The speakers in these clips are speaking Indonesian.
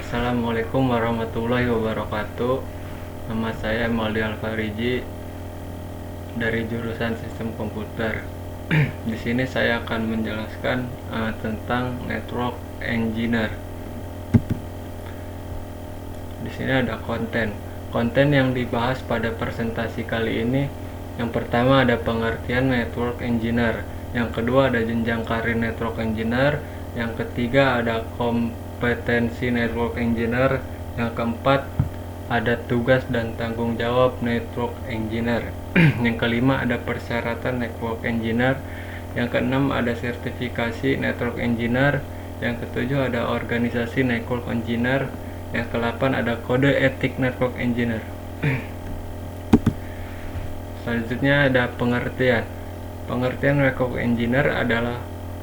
Assalamualaikum warahmatullahi wabarakatuh. Nama saya Maldi Alfariji dari jurusan Sistem Komputer. Di sini saya akan menjelaskan tentang Network Engineer. Di sini ada konten. Konten yang dibahas pada presentasi kali ini, yang pertama ada pengertian Network Engineer, yang kedua ada jenjang karir Network Engineer, yang ketiga ada kompetensi Network Engineer, yang keempat ada tugas dan tanggung jawab Network Engineer, yang kelima ada persyaratan Network Engineer, yang keenam ada sertifikasi Network Engineer, yang ketujuh ada organisasi Network Engineer, yang ke-8 ada kode etik Network Engineer. Selanjutnya ada pengertian. Pengertian Network Engineer adalah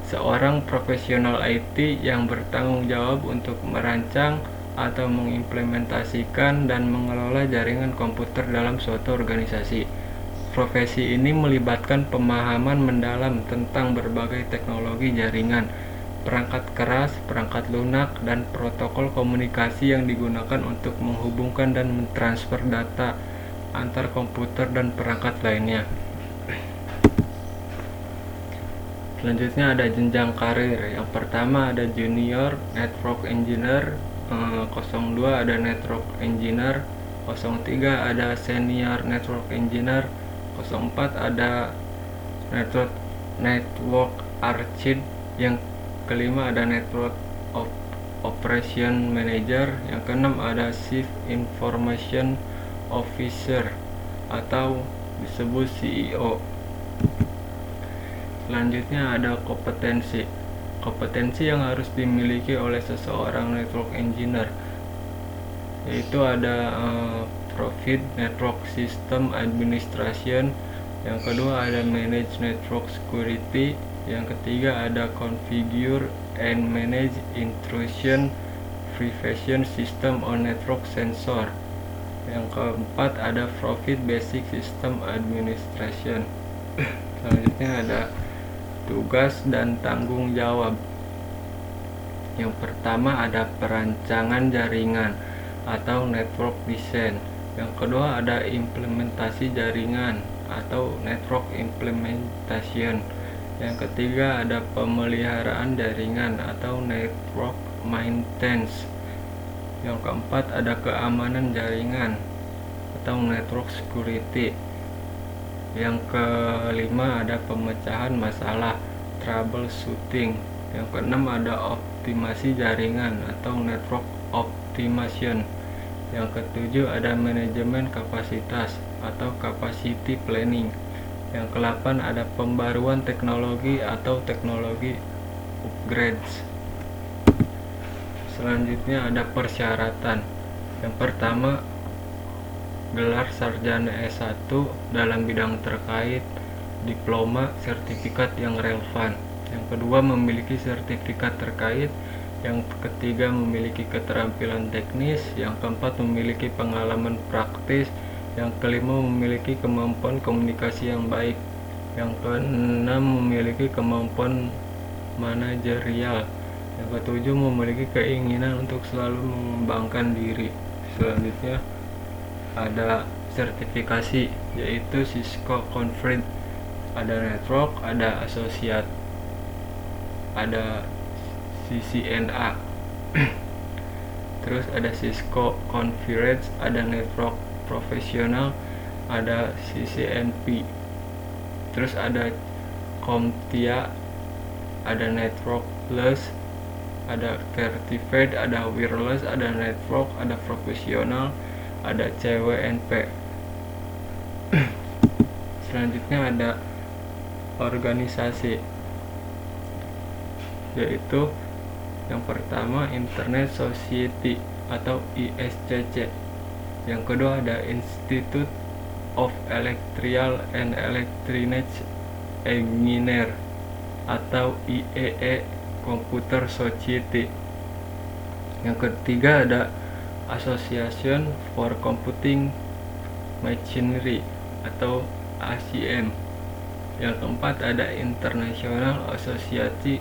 seorang profesional IT yang bertanggung jawab untuk merancang atau mengimplementasikan dan mengelola jaringan komputer dalam suatu organisasi. Profesi ini melibatkan pemahaman mendalam tentang berbagai teknologi jaringan, perangkat keras, perangkat lunak, dan protokol komunikasi yang digunakan untuk menghubungkan dan mentransfer data antar komputer dan perangkat lainnya. Selanjutnya ada jenjang karir. Yang pertama ada Junior Network Engineer, 02 ada Network Engineer, 03 ada Senior Network Engineer, 04 ada Network Architect, yang kelima ada Network Operation Manager, yang keenam ada Chief Information Officer atau disebut CEO. Selanjutnya ada kompetensi. Kompetensi yang harus dimiliki oleh seseorang network engineer yaitu ada Profit Network System Administration, yang kedua ada Manage Network Security, yang ketiga ada Configure and Manage Intrusion Prevention System on Network Sensor, yang keempat ada Profit Basic System Administration. Selanjutnya ada tugas dan tanggung jawab. Yang pertama ada perancangan jaringan atau network design, yang kedua ada implementasi jaringan atau network implementation, yang ketiga ada pemeliharaan jaringan atau network maintenance, yang keempat ada keamanan jaringan atau network security, yang kelima ada pemecahan masalah troubleshooting, yang keenam ada optimasi jaringan atau network optimization, yang ketujuh ada manajemen kapasitas atau capacity planning, yang ke-8 ada pembaruan teknologi atau teknologi upgrades. Selanjutnya ada persyaratan. Yang pertama gelar sarjana S1 dalam bidang terkait, diploma, sertifikat yang relevan. Yang kedua memiliki sertifikat terkait, yang ketiga memiliki keterampilan teknis, yang keempat memiliki pengalaman praktis, yang kelima memiliki kemampuan komunikasi yang baik, yang keenam memiliki kemampuan manajerial, yang ketujuh memiliki keinginan untuk selalu mengembangkan diri. Selanjutnya ada sertifikasi, yaitu Cisco Config, ada network, ada associate, ada CCNA. Terus ada Cisco Config, ada network profesional, ada CCNP. Terus ada CompTIA, ada network plus, ada certified, ada wireless, ada network, ada profesional, ada CWNP. Selanjutnya ada organisasi, yaitu yang pertama Internet Society atau ISCC, yang kedua ada Institute of Electrical and Electronic Engineer atau IEE Computer Society, yang ketiga ada Association for Computing Machinery atau ACM, yang keempat ada International Association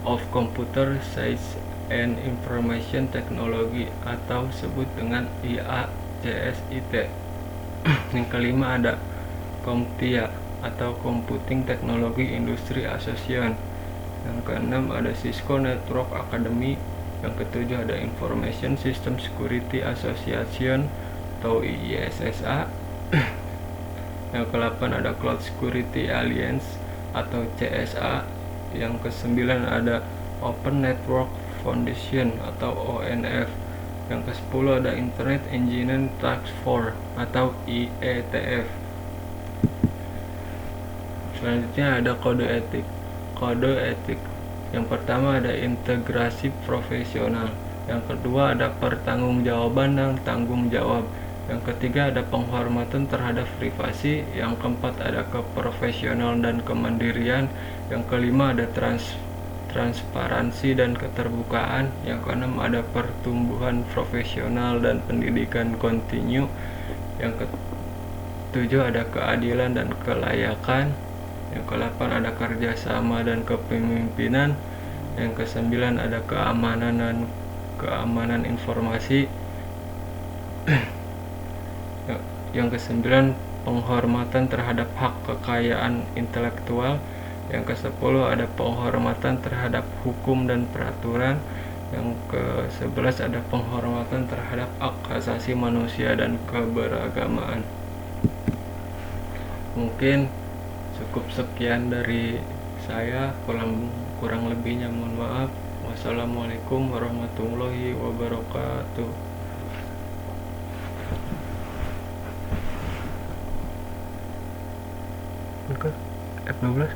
of Computer Science and Information Technology atau sebut dengan IACSIT. Yang kelima ada CompTIA atau Computing Technology Industry Association. Yang keenam ada Cisco Network Academy. Yang ketujuh ada Information System Security Association atau IISSA. Yang ke-8 ada Cloud Security Alliance atau CSA. Yang ke-9 ada Open Network Foundation atau ONF. Yang ke-10 ada Internet Engineering Task Force atau IETF. Selanjutnya ada kode etik. Kode etik yang pertama ada integrasi profesional. Yang kedua ada pertanggungjawaban dan tanggung jawab. Yang ketiga ada penghormatan terhadap privasi. Yang keempat ada keprofesional dan kemandirian. Yang kelima ada transparansi dan keterbukaan. Yang keenam ada pertumbuhan profesional dan pendidikan kontinu. Yang ketujuh ada keadilan dan kelayakan. Yang ke-8 ada kerjasama dan kepemimpinan. Yang ke-9 ada keamanan dan keamanan informasi. Yang ke-9 penghormatan terhadap hak kekayaan intelektual. Yang ke-10 ada penghormatan terhadap hukum dan peraturan. Yang ke-11 ada penghormatan terhadap hak asasi manusia dan keberagamaan. Mungkin cukup sekian dari saya, kurang lebihnya mohon maaf. Wassalamualaikum warahmatullahi wabarakatuh. F12